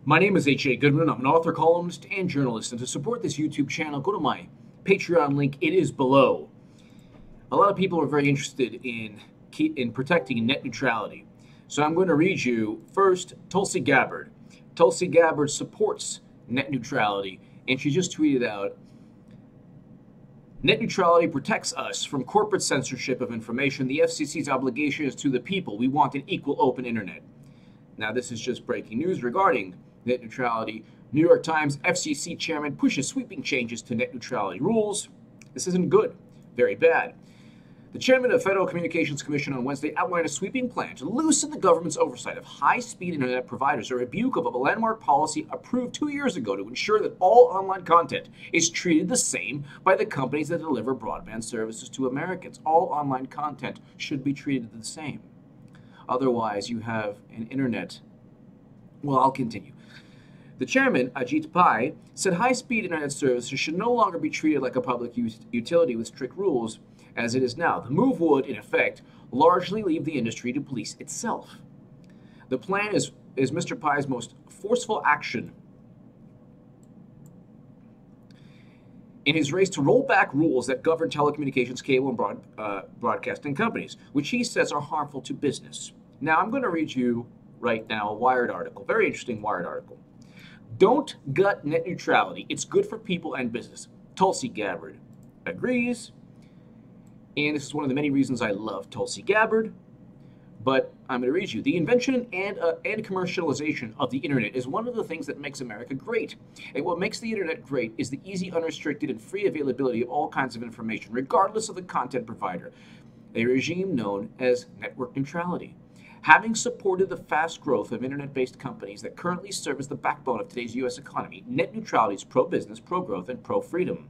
My name is H.A. Goodman. I'm an author, columnist, and journalist. And to support this YouTube channel, go to my Patreon link. It is below. A lot of people are very interested in protecting net neutrality. So I'm going to read you first Tulsi Gabbard. Tulsi Gabbard supports net neutrality, and she just tweeted out, "Net neutrality protects us from corporate censorship of information. The FCC's obligation is to the people. We want an equal, open internet." Now, this is just breaking news regarding net neutrality. New York Times FCC chairman pushes sweeping changes to net neutrality rules. This isn't good. Very bad. The chairman of the Federal Communications Commission on Wednesday outlined a sweeping plan to loosen the government's oversight of high-speed internet providers, a rebuke of a landmark policy approved 2 years ago to ensure that all online content is treated the same by the companies that deliver broadband services to Americans. All online content should be treated the same. Otherwise, you have an internet. Well, I'll continue. The chairman, Ajit Pai, said high-speed internet services should no longer be treated like a public utility with strict rules, as it is now. The move would, in effect, largely leave the industry to police itself. The plan is Mr. Pai's most forceful action in his race to roll back rules that govern telecommunications, cable, and broadcasting companies, which he says are harmful to business. Now, I'm going to read you right now a Wired article, very interesting Wired article. "Don't gut net neutrality. It's good for people and business." Tulsi Gabbard agrees. And this is one of the many reasons I love Tulsi Gabbard. But I'm going to read you. "The invention and commercialization of the internet is one of the things that makes America great. And what makes the internet great is the easy, unrestricted, and free availability of all kinds of information, regardless of the content provider, a regime known as network neutrality. Having supported the fast growth of internet-based companies that currently serve as the backbone of today's U.S. economy, net neutrality is pro-business, pro-growth, and pro-freedom.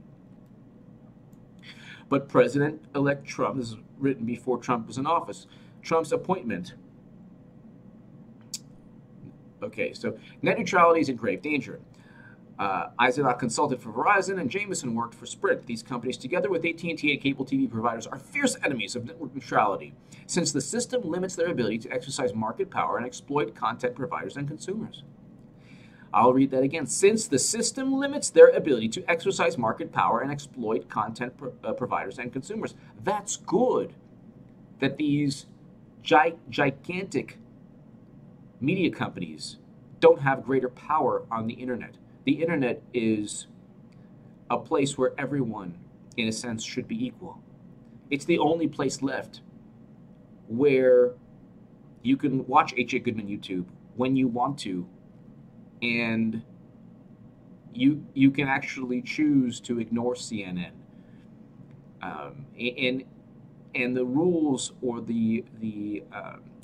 But President-elect Trump," this is written before Trump was in office, Trump's appointment. Okay, so net neutrality is in grave danger. Eisenach consulted for Verizon and Jameson worked for Sprint. These companies, together with AT&T and cable TV providers, are fierce enemies of network neutrality, since the system limits their ability to exercise market power and exploit content providers and consumers. I'll read that again. "Since the system limits their ability to exercise market power and exploit content providers and consumers." That's good that these gigantic media companies don't have greater power on the internet. The internet is a place where everyone, in a sense, should be equal. It's the only place left where you can watch H.A. Goodman YouTube when you want to, and you can actually choose to ignore CNN. And the rules or the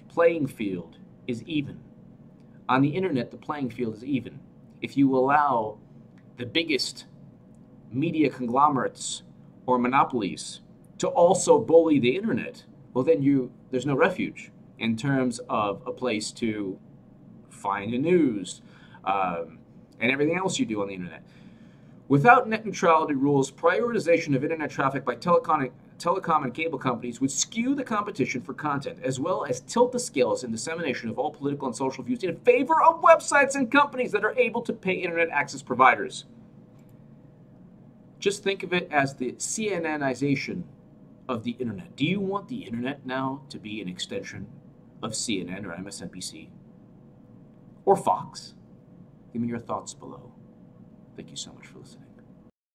playing field is even. On the internet, the playing field is even. If you allow the biggest media conglomerates or monopolies to also bully the internet, well, then there's no refuge in terms of a place to find the news, and everything else you do on the internet. Without net neutrality rules, prioritization of internet traffic by telecom and cable companies would skew the competition for content, as well as tilt the scales in dissemination of all political and social views in favor of websites and companies that are able to pay internet access providers. Just think of it as the CNNization of the internet. Do you want the internet now to be an extension of CNN or MSNBC or Fox? Give me your thoughts below. Thank you so much for listening.